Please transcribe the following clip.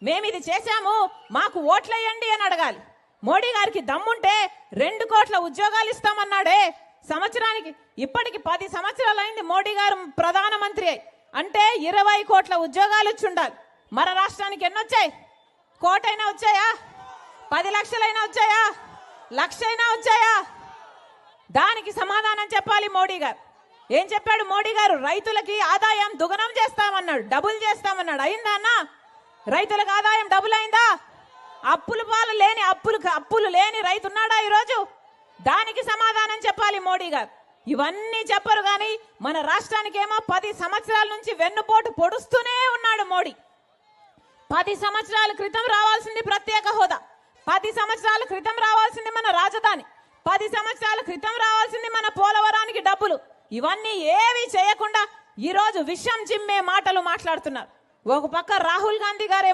మేము ఇది చేశాము మాకు ఓట్లేయండి అని అడగాలి. మోడీ గారికి దమ్ముంటే 2 కోట్ల ఉద్యోగాలు ఇస్తామన్నాడే సంవత్సరానికి. ఇప్పటికి 10 సంవత్సరాలు అయింది మోడీ గారు ప్రధానమంత్రి అయి. అంటే 20 కోట్ల ఉద్యోగాలు వచ్చి ఉండాలి. మన రాష్ట్రానికి ఎన్ని వచ్చాయి? కోటైనా వచ్చాయా? 10 లక్షలైనా వచ్చాయా? లక్షైనా వచ్చాయా? దానికి సమాధానం చెప్పాలి మోడీ గారు. ఏం చెప్పాడు మోడీ గారు? రైతులకి ఆదాయం దుగనం చేస్తామన్నాడు, డబుల్ చేస్తామన్నాడు. అయిందా అన్న? రైతులకు ఆదాయం డబుల్ అయిందా? అప్పులు లేని రైతు ఉన్నాడా ఈరోజు? దానికి సమాధానం చెప్పాలి మోడీ గారు. ఇవన్నీ చెప్పరు కానీ మన రాష్ట్రానికి ఏమో 10 సంవత్సరాల నుంచి వెన్నుపోటు పొడుస్తూనే ఉన్నాడు మోడీ. 10 సంవత్సరాల క్రితం రావాల్సింది ప్రత్యేక హోదా, 10 సంవత్సరాల క్రితం రావాల్సింది మన రాజధాని, 10 సంవత్సరాల క్రితం రావాల్సింది మన పోలవరానికి డబ్బులు. ఇవన్నీ ఏవి చేయకుండా ఈరోజు విషం చిమ్మే మాటలు మాట్లాడుతున్నారు. ఒక పక్క రాహుల్ గాంధీ గారు